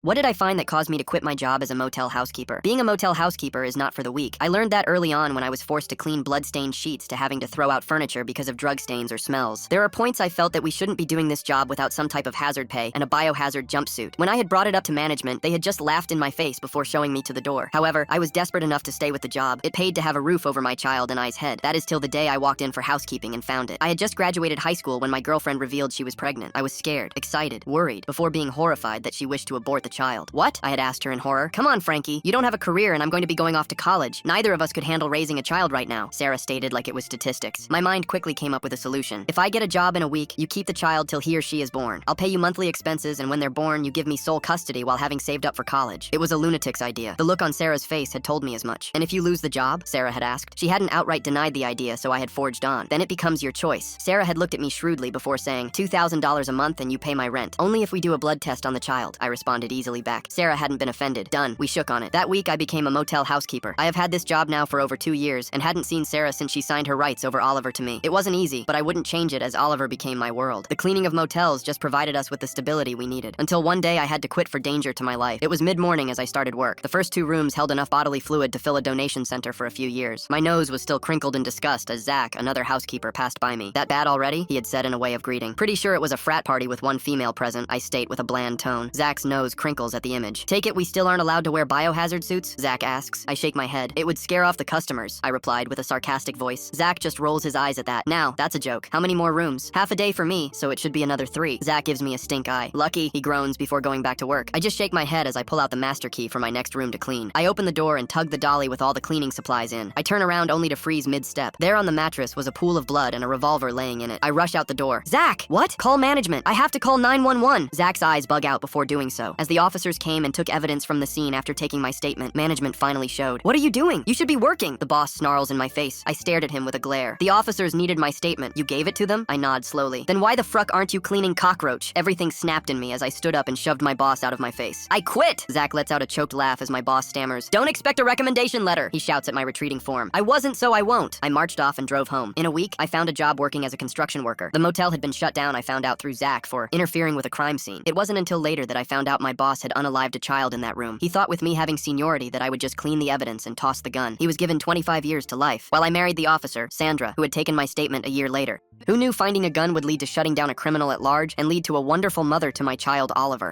What did I find that caused me to quit my job as a motel housekeeper? Being a motel housekeeper is not for the weak. I learned that early on when I was forced to clean blood-stained sheets to having to throw out furniture because of drug stains or smells. There are points I felt that we shouldn't be doing this job without some type of hazard pay and a biohazard jumpsuit. When I had brought it up to management, they had just laughed in my face before showing me to the door. However, I was desperate enough to stay with the job. It paid to have a roof over my child and I's head. That is till the day I walked in for housekeeping and found it. I had just graduated high school when my girlfriend revealed she was pregnant. I was scared, excited, worried, before being horrified that she wished to abort the child. What? I had asked her in horror. Come on, Frankie. You don't have a career and I'm going to be going off to college. Neither of us could handle raising a child right now, Sarah stated like it was statistics. My mind quickly came up with a solution. If I get a job in a week, you keep the child till he or she is born. I'll pay you monthly expenses, and when they're born, you give me sole custody while having saved up for college. It was a lunatic's idea. The look on Sarah's face had told me as much. And if you lose the job? Sarah had asked. She hadn't outright denied the idea, so I had forged on. Then it becomes your choice. Sarah had looked at me shrewdly before saying, $2,000 a month and you pay my rent. Only if we do a blood test on the child, I responded easily back. Sarah hadn't been offended. Done. We shook on it. That week, I became a motel housekeeper. I have had this job now for over 2 years and hadn't seen Sarah since she signed her rights over Oliver to me. It wasn't easy, but I wouldn't change it as Oliver became my world. The cleaning of motels just provided us with the stability we needed. Until one day I had to quit for danger to my life. It was mid-morning as I started work. The first 2 rooms held enough bodily fluid to fill a donation center for a few years. My nose was still crinkled in disgust as Zach, another housekeeper, passed by me. That bad already? He had said in a way of greeting. Pretty sure it was a frat party with one female present, I state with a bland tone. Zach's nose crinkles at the image. Take it we still aren't allowed to wear biohazard suits? Zach asks. I shake my head. It would scare off the customers, I replied with a sarcastic voice. Zach just rolls his eyes at that. Now, that's a joke. How many more rooms? Half a day for me, so it should be another 3. Zach gives me a stink eye. Lucky, he groans before going back to work. I just shake my head as I pull out the master key for my next room to clean. I open the door and tug the dolly with all the cleaning supplies in. I turn around only to freeze mid-step. There on the mattress was a pool of blood and a revolver laying in it. I rush out the door. Zach! What? Call management. I have to call 911. Zach's eyes bug out before doing so. As the officers came and took evidence from the scene after taking my statement, management finally showed. What are you doing? You should be working. The boss snarls in my face. I stared at him with a glare. The officers needed my statement. You gave it to them? I nod slowly. Then why the fruck aren't you cleaning cockroach? Everything snapped in me as I stood up and shoved my boss out of my face. I quit! Zach lets out a choked laugh as my boss stammers. Don't expect a recommendation letter, he shouts at my retreating form. I wasn't, so I won't. I marched off and drove home. In a week, I found a job working as a construction worker. The motel had been shut down, I found out through Zach, for interfering with a crime scene. It wasn't until later that I found out my boss had unalived a child in that room. He thought with me having seniority that I would just clean the evidence and toss the gun. He was given 25 years to life, while I married the officer, Sandra, who had taken my statement a year later. Who knew finding a gun would lead to shutting down a criminal at large and lead to a wonderful mother to my child, Oliver?